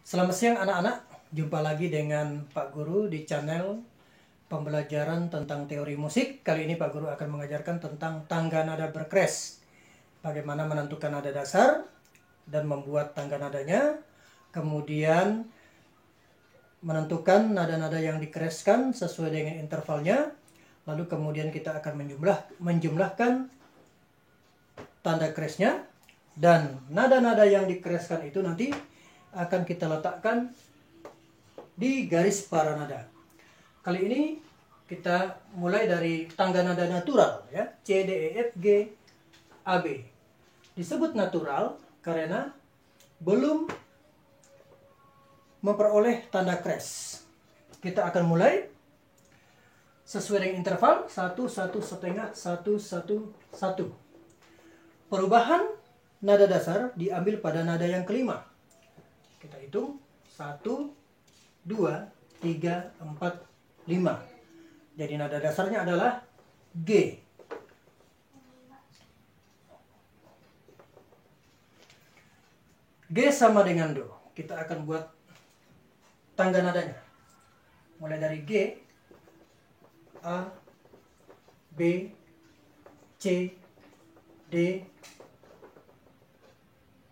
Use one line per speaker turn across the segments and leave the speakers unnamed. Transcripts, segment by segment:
Selamat siang anak-anak, jumpa lagi dengan Pak Guru di channel pembelajaran tentang teori musik. Kali ini Pak Guru akan mengajarkan tentang tangga nada berkres. Bagaimana menentukan nada dasar dan membuat tangga nadanya. Kemudian menentukan nada-nada yang dikreskan sesuai dengan intervalnya. Lalu kemudian kita akan menjumlahkan tanda kresnya. Dan nada-nada yang dikreskan itu nanti akan kita letakkan di garis para nada. Kali ini kita mulai dari tangga nada natural, ya, C, D, E, F, G, A, B. Disebut natural karena belum memperoleh tanda kres. Kita akan mulai sesuai dengan interval 1, 1, setengah, 1, 1, 1. Perubahan nada dasar diambil pada nada yang kelima. Kita hitung 1, 2, 3, 4, 5. Jadi nada dasarnya adalah G. G sama dengan Do. Kita akan buat tangga nadanya. Mulai dari G, A, B, C, D,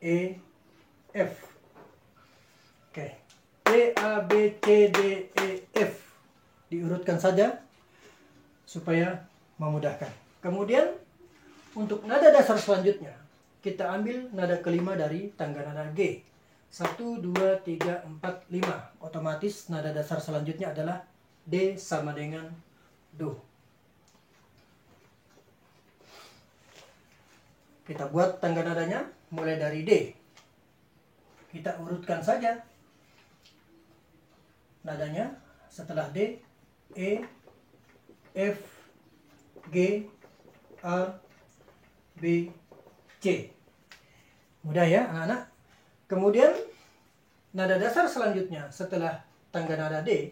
E, F. Oke. E, A, B, C, D, E, F. Diurutkan saja supaya memudahkan. Kemudian untuk nada dasar selanjutnya, kita ambil nada kelima dari tangga nada G. 1, 2, 3, 4, 5. Otomatis nada dasar selanjutnya adalah D sama dengan Do. Kita buat tangga nadanya mulai dari D. Kita urutkan saja nadanya setelah D, E, F, G, A, B, C. Mudah ya anak-anak? Kemudian nada dasar selanjutnya setelah tangga nada D,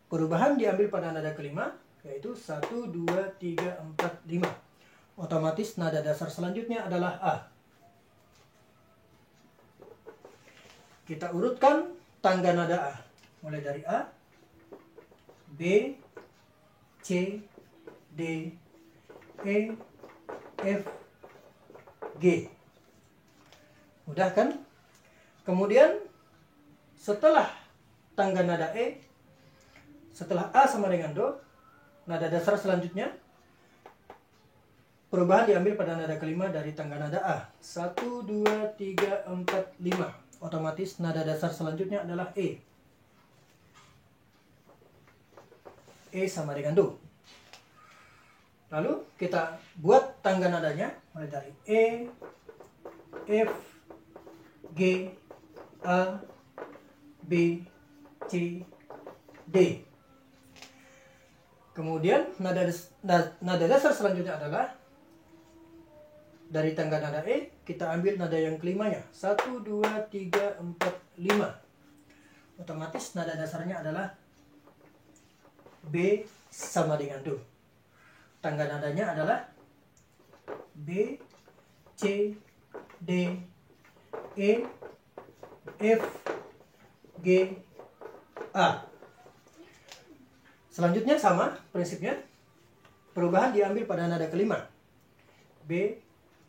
perubahan diambil pada nada kelima, yaitu 1, 2, 3, 4, 5. Otomatis nada dasar selanjutnya adalah A. Kita urutkan tangga nada A. Mulai dari A, B, C, D, E, F, G. Mudah kan? Kemudian setelah tangga nada E, setelah A sama dengan Do, nada dasar selanjutnya perubahan diambil pada nada kelima dari tangga nada A. 1, 2, 3, 4, 5. Otomatis nada dasar selanjutnya adalah E. E sama dengan Do. Lalu kita buat tangga nadanya mulai dari E, F, G, A, B, C, D. Kemudian nada dasar selanjutnya adalah dari tangga nada E, kita ambil nada yang kelimanya. 1, 2, 3, 4, 5. Otomatis nada dasarnya adalah B sama dengan Do. Tangga nadanya adalah B, C, D, E, F, G, A. Selanjutnya sama prinsipnya. Perubahan diambil pada nada kelima. B,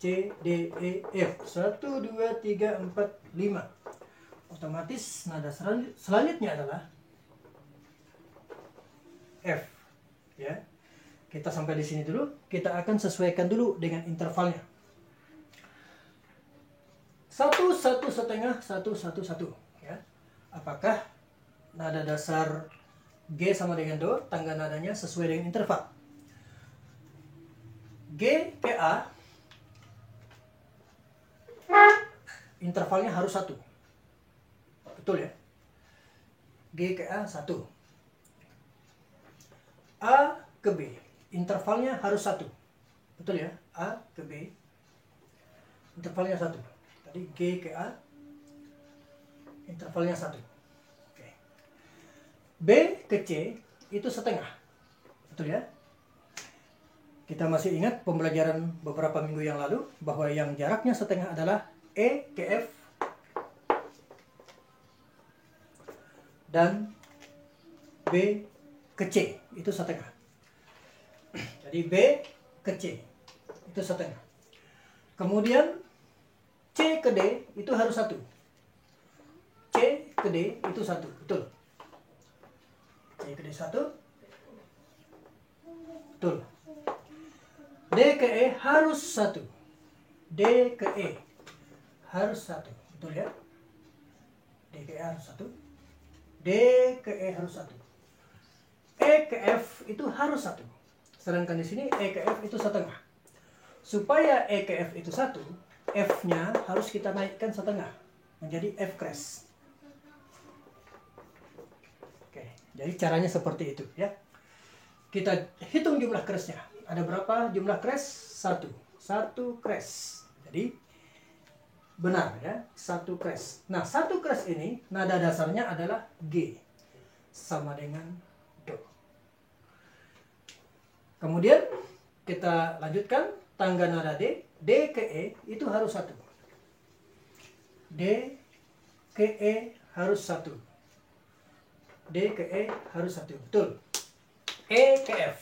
C, D, E, F. 1, 2, 3, 4, 5. Otomatis nada selanjutnya adalah F. Ya. Kita sampai di sini dulu. Kita akan sesuaikan dulu dengan intervalnya. 1, 1, setengah, 1, 1, 1. Ya. Apakah nada dasar G sama dengan Do, tangga nadanya sesuai dengan interval? G ke A, intervalnya harus 1. Betul ya? G ke A 1. A ke B, intervalnya harus 1. Betul ya? A ke B, intervalnya 1. Tadi G ke A, intervalnya 1. Oke. B ke C itu setengah. Betul ya? Kita masih ingat pembelajaran beberapa minggu yang lalu bahwa yang jaraknya setengah adalah E ke F, dan B ke C itu setengah. Jadi B ke C itu setengah. Kemudian C ke D itu harus 1. C ke D itu 1, betul. C ke D 1, betul. D ke E harus 1. D ke E harus 1, betul ya. D ke E harus 1. D ke E harus 1. E ke F itu harus 1. Sedangkan di sini E ke F itu setengah. Supaya E ke F itu 1, F-nya harus kita naikkan setengah menjadi F crash. Oke, jadi caranya seperti itu ya. Kita hitung jumlah crashnya. Ada berapa jumlah crash? 1. 1 crash. Jadi benar ya, 1 crash. Nah, 1 crash ini nada dasarnya adalah G sama dengan Do. Kemudian kita lanjutkan tangga nada D. D ke E itu harus 1. D ke E harus 1. D ke E harus 1, betul. E ke F.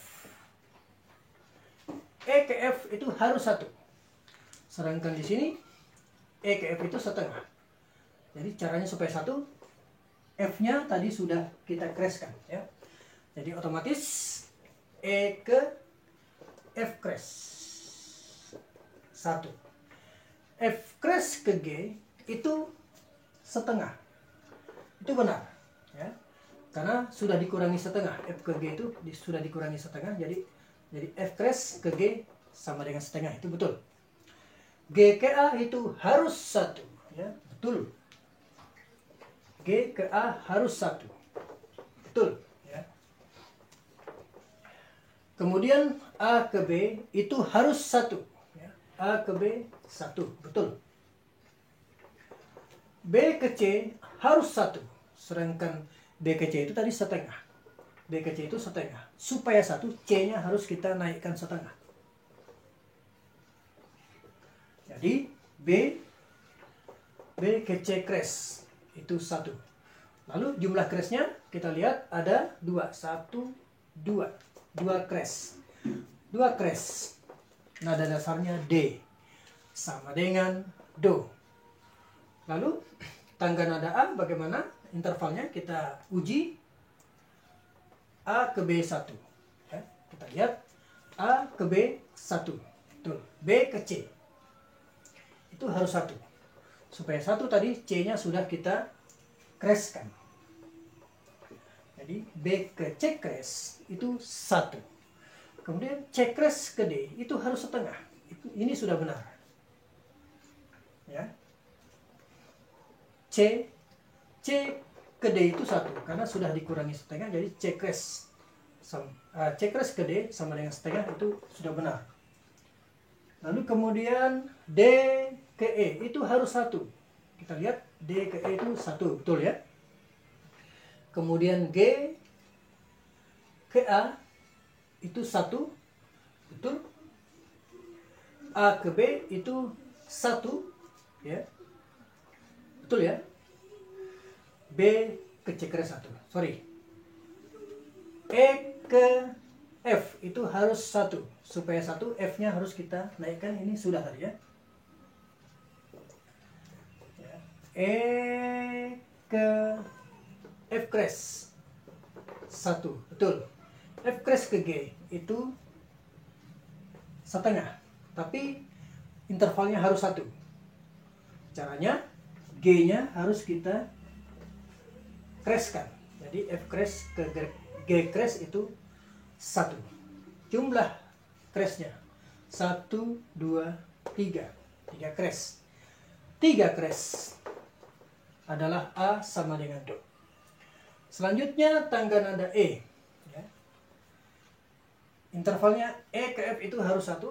E ke F itu harus 1. Sedangkan di sini E ke F itu setengah. Jadi caranya supaya 1, F-nya tadi sudah kita crashkan ya. Jadi otomatis E ke F crash 1. F crash ke G itu setengah. Itu benar ya. Karena sudah dikurangi setengah. F ke G itu sudah dikurangi setengah. Jadi F crash ke G sama dengan setengah. Itu betul. G ke A itu harus 1 ya, betul. G ke A harus 1, betul ya. Kemudian A ke B itu harus 1 ya. A ke B 1, betul. B ke C harus 1. Sedangkan B ke C itu tadi setengah. B ke C itu setengah. Supaya 1, C-nya harus kita naikkan setengah. Jadi B ke C crash itu 1. Lalu jumlah crashnya kita lihat ada 2. 1, 2. 2 crash. 2 crash. Nada dasarnya D sama dengan Do. Lalu tangga nada A bagaimana? Intervalnya kita uji. A ke B 1 ya, kita lihat A ke B 1, betul. B ke C itu harus 1. Supaya 1 tadi C-nya sudah kita crashkan. Jadi B ke C crash itu 1. Kemudian C crash ke D itu harus setengah. Ini sudah benar ya. C ke D itu 1 karena sudah dikurangi setengah. Jadi C crash ke D sama dengan setengah, itu sudah benar. Lalu kemudian D ke E itu harus 1. Kita lihat D ke E itu 1, betul ya. Kemudian G ke A itu 1, betul. A ke B itu 1 ya, betul ya. B ke C crash 1, sorry. E ke F itu harus 1. Supaya 1, F-nya harus kita naikkan. Ini sudah tadi ya. E ke F crash 1, betul. F crash ke G itu setengah. Tapi intervalnya harus 1. Caranya G-nya harus kita crashkan. Jadi F crash ke G crash itu 1. Jumlah crashnya 1, 2, 3. 3 crash. 3 crash adalah A sama dengan Do. Selanjutnya tangga nada E ya. Intervalnya E ke F itu harus 1.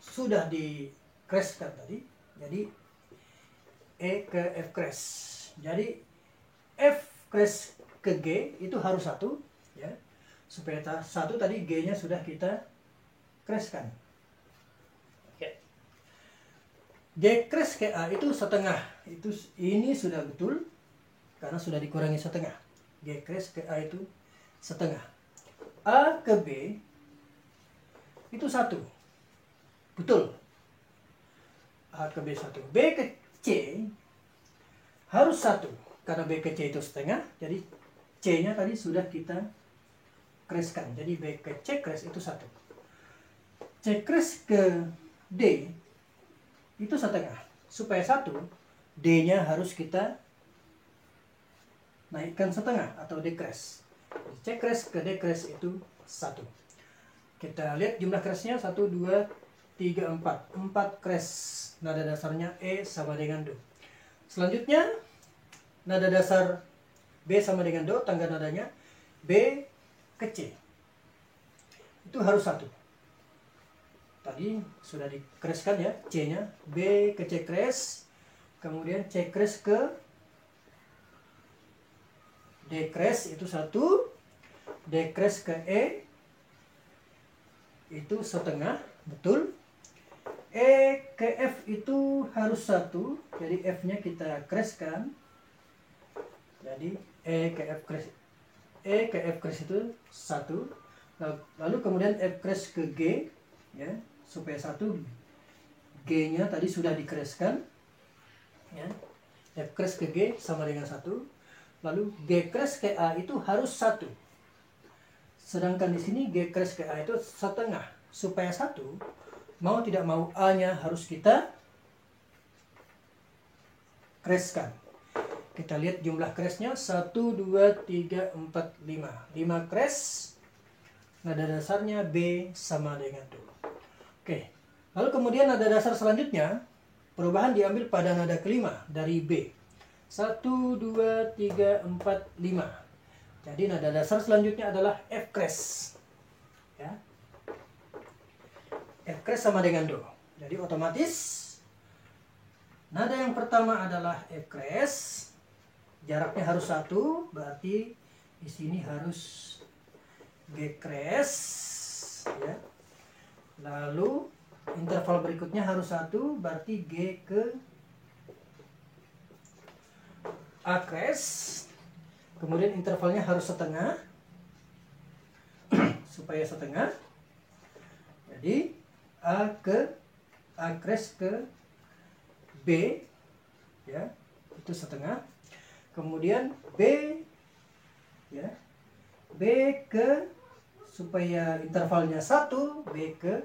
Sudah di crashkan tadi. Jadi E ke F crash. Jadi F crash ke G itu harus 1 ya. Supaya 1 tadi G-nya sudah kita crashkan. Oke. G crash ke A itu setengah. Ini sudah betul karena sudah dikurangi setengah. G kres ke A itu setengah. A ke B itu 1. Betul. A ke B 1. B ke C harus 1. Karena B ke C itu setengah, jadi C-nya tadi sudah kita kreskan. Jadi B ke C kres itu 1. C kres ke D itu setengah. Supaya 1, D-nya harus kita naikkan setengah atau D kres. C kres ke D kres itu 1. Kita lihat jumlah kresnya 1, 2, 3, 4. 4 kres. Nada dasarnya E sama dengan Do. Selanjutnya, nada dasar B sama dengan Do, tangga nadanya B ke C. Itu harus 1. Tadi sudah dikreskan ya, C-nya. B ke C kres, kemudian C kres ke D kres itu 1, D kres ke E itu setengah, betul. E ke F itu harus 1, jadi F-nya kita kreskan. Jadi E ke F kres itu 1. Lalu kemudian F kres ke G, ya, supaya 1, G-nya tadi sudah dikreskan, ya. F kres ke G sama dengan 1. Lalu G kres ke A itu harus 1. Sedangkan di sini G kres ke A itu setengah. Supaya 1, mau tidak mau A-nya harus kita kreskan. Kita lihat jumlah kresnya 1, 2, 3, 4, 5. 5 kres. Nada dasarnya B sama dengan Do. Oke. Lalu kemudian nada dasar selanjutnya, perubahan diambil pada nada kelima dari B. 1, 2, 3, 4, 5. Jadi nada dasar selanjutnya adalah F kres. Ya. F kres sama dengan Do. Jadi otomatis nada yang pertama adalah F kres. Jaraknya harus 1, berarti di sini harus G kres, ya. Lalu interval berikutnya harus 1, berarti G ke A kres. Kemudian intervalnya harus setengah, supaya setengah. Jadi A kres ke B, ya, itu setengah. Kemudian B, ya, B ke, supaya intervalnya 1, B ke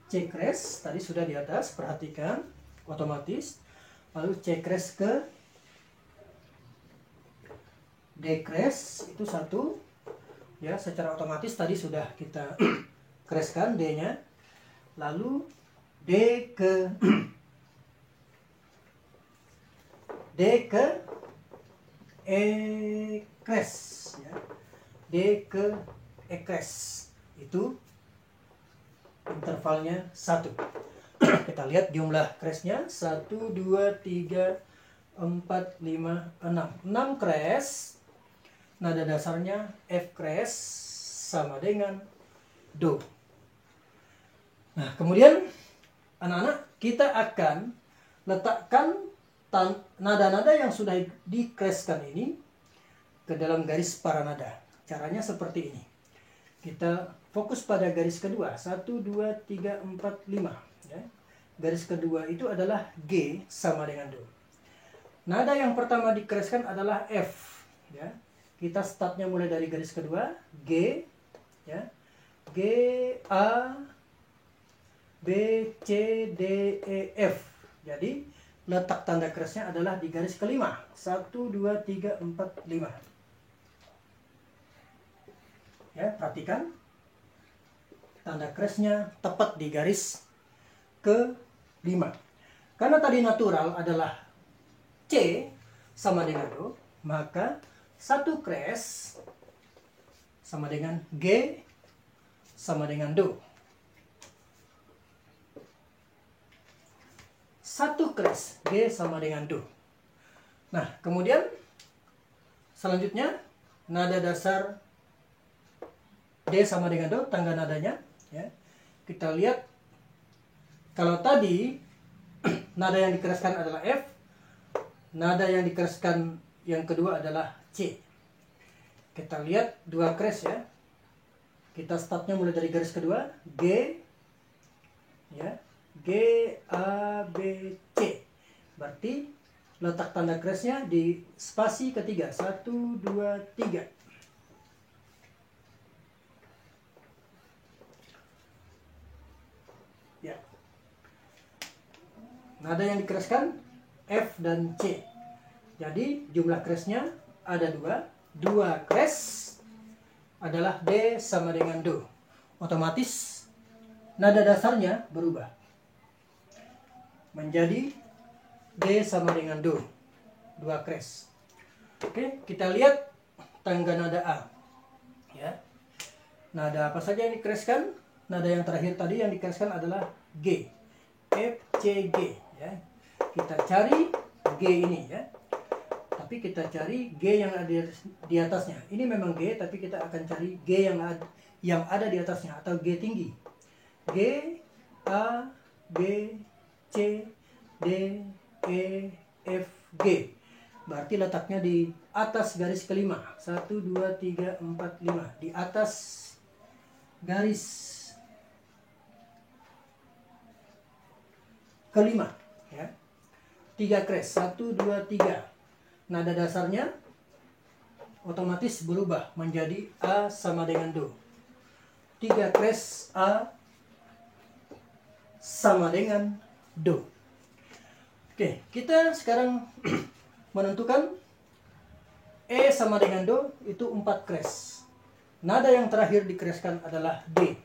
C kres, tadi sudah di atas, perhatikan, otomatis. Lalu C kres ke D kres, itu 1, ya, secara otomatis tadi sudah kita kreskan D-nya. Lalu D ke E kres, ya. D ke E kres, itu intervalnya 1. Kita lihat jumlah kresnya 1, 2, 3, 4, 5, 6. 6 kres. Nada dasarnya F kres sama dengan Do. Nah, kemudian anak-anak, kita akan letakkan nada-nada yang sudah dikreskan ini ke dalam garis paranada. Caranya seperti ini. Kita fokus pada garis kedua. 1, 2, 3, 4, 5. Ya. Garis kedua itu adalah G sama dengan Do. Nada yang pertama dikreskan adalah F. Ya. Kita startnya mulai dari garis kedua, G, ya, G, A, B, C, D, E, F. Jadi letak tanda kresnya adalah di garis kelima. 1, 2, 3, 4, 5. Ya, perhatikan. Tanda kresnya tepat di garis ke-5. Karena tadi natural adalah C sama dengan Do, maka 1 kres sama dengan G sama dengan Do. 1 kres G sama dengan Do. Nah, kemudian selanjutnya nada dasar D sama dengan Do, tangga nadanya, ya. Kita lihat, kalau tadi nada yang dikereskan adalah F, nada yang dikereskan yang kedua adalah C. Kita lihat dua crash ya. Kita startnya mulai dari garis kedua, G, ya, G, A, B, C. Berarti letak tanda crashnya di spasi ketiga, 1, 2, 3. Ya. Nada yang dikeraskan F dan C. Jadi jumlah crashnya ada dua crash adalah D sama dengan Do. Otomatis nada dasarnya berubah menjadi D sama dengan Do. Dua crash. Oke, kita lihat tangga nada A. Ya. Nada apa saja yang dikeraskan? Nada yang terakhir tadi yang dikeraskan adalah G. F, C, G. Ya. Kita cari G ini ya. Tapi kita cari G yang ada di atasnya. Ini memang G, tapi kita akan cari G yang ada di atasnya atau G tinggi. G, A, B, C, D, E, F, G. Berarti letaknya di atas garis kelima. 1, 2, 3, 4, 5. Di atas garis kelima. Ya. 3 crash. 1, 2, 3. Nada dasarnya otomatis berubah menjadi A sama dengan Do. 3 crash A sama dengan Do. Oke, kita sekarang menentukan E sama dengan Do itu 4 crash. Nada yang terakhir dikeraskan adalah D.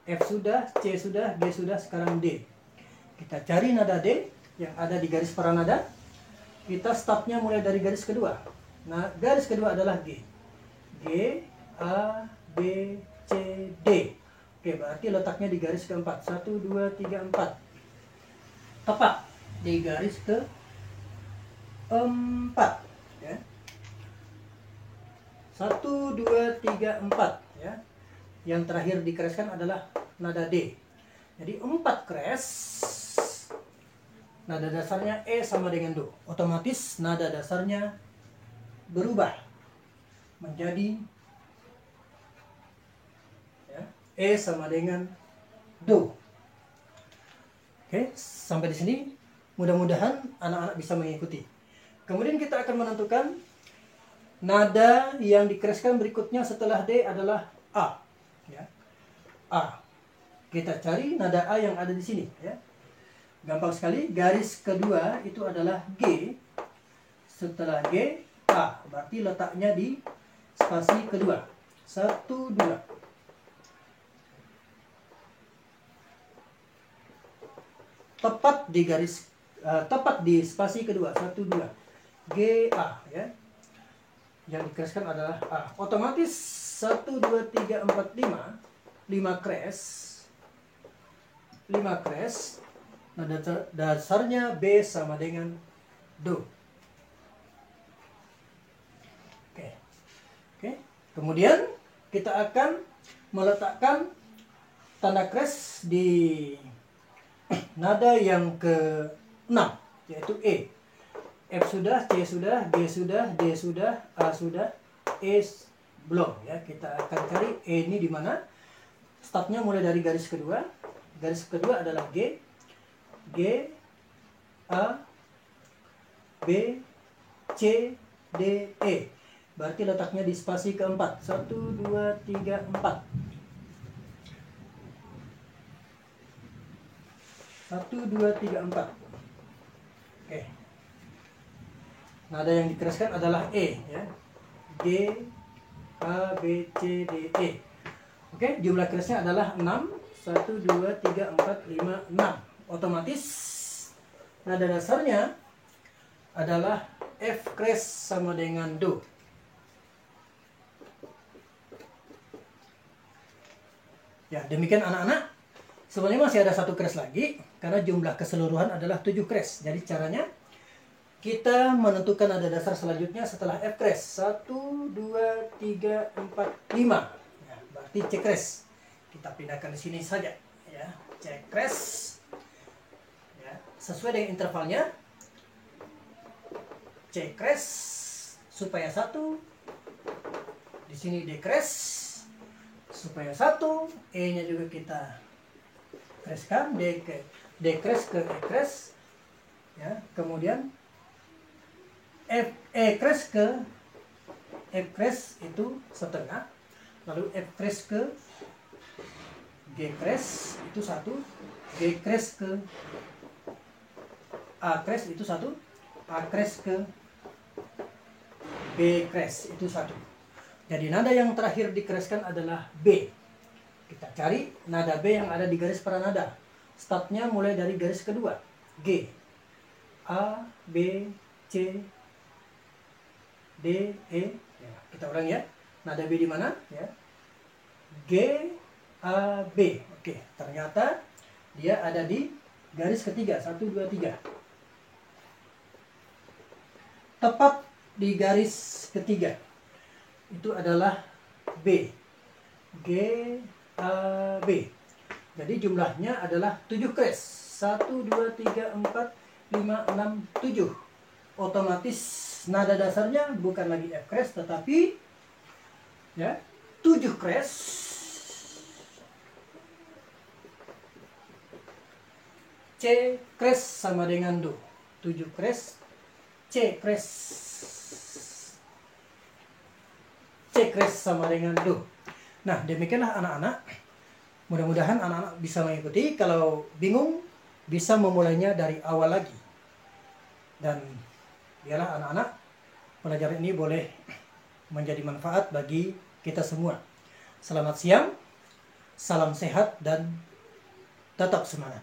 F sudah, C sudah, G sudah, sekarang D. Kita cari nada D yang ada di garis paranada. Kita startnya mulai dari garis kedua. Nah, garis kedua adalah G. G, A, B, C, D. Oke, berarti letaknya di garis keempat. 1, 2, 3, 4. Tepat di garis keempat. Ya. 1, 2, 3, 4. Ya. Yang terakhir dikeraskan adalah nada D. Jadi 4 crash. Nada dasarnya E sama dengan Do. Otomatis nada dasarnya berubah menjadi ya, E sama dengan Do. Oke, sampai di sini mudah-mudahan anak-anak bisa mengikuti. Kemudian kita akan menentukan nada yang dikeraskan berikutnya setelah D adalah A. Ya. A. Kita cari nada A yang ada di sini. Ya. Gampang sekali, garis kedua itu adalah G. Setelah G, A. Berarti letaknya di spasi kedua. 1, 2. Tepat di garis, tepat di spasi kedua. 1, 2. G, A. Ya. Yang dikeraskan adalah A. Otomatis 1, 2, 3, 4, 5. 5 crash. 5 crash. Nada dasarnya B sama dengan Do. Oke. Kemudian kita akan meletakkan tanda crash di nada yang ke-6, yaitu E. F sudah, C sudah, G sudah, D sudah, A sudah, E belum. Ya, kita akan cari E ini di mana. Startnya mulai dari garis kedua. Garis kedua adalah G. G, A, B, C, D, E. Berarti letaknya di spasi keempat. 1, 2, 3, 4. 1, 2, 3, 4. Oke. Nada yang dikeraskan adalah E. Ya. G, A, B, C, D, E. Oke, jumlah kerasnya adalah 6. 1, 2, 3, 4, 5, 6. Otomatis nada dasarnya adalah F crash sama dengan Do. Ya, demikian anak-anak. Sebenarnya masih ada 1 crash lagi karena jumlah keseluruhan adalah 7 crash. Jadi caranya kita menentukan nada dasar selanjutnya setelah F crash. 1, 2, 3, 4, 5. Ya, berarti C crash. Kita pindahkan di sini saja ya. C crash. Sesuai dengan intervalnya, C crash supaya satu, di sini dekres supaya satu, E-nya juga kita kreskan, dekres ke ekres, ya. Kemudian ekres ke F-kres itu setengah, lalu F-kres ke G-kres itu 1, G-kres ke A-kres itu 1, A-kres ke B-kres itu 1. Jadi nada yang terakhir dikreskan adalah B. Kita cari nada B yang ada di garis pranada. Startnya mulai dari garis kedua, G, A, B, C, D, E. Ya, kita ulang ya. Nada B di mana? Ya. G, A, B. Oke, ternyata dia ada di garis ketiga, 1, 2, 3. Tepat di garis ketiga itu adalah B. G, A, B. Jadi jumlahnya adalah 7 kres. 1, 2, 3, 4, 5, 6, 7. Otomatis nada dasarnya bukan lagi F kres tetapi ya 7 kres. C kres sama dengan Do. 7 kres, C kres. C kres sama dengan Do. Nah, demikianlah anak-anak. Mudah-mudahan anak-anak bisa mengikuti. Kalau bingung, bisa memulainya dari awal lagi. Dan biarlah anak-anak, pelajaran ini boleh menjadi manfaat bagi kita semua. Selamat siang, salam sehat, dan tetap semangat.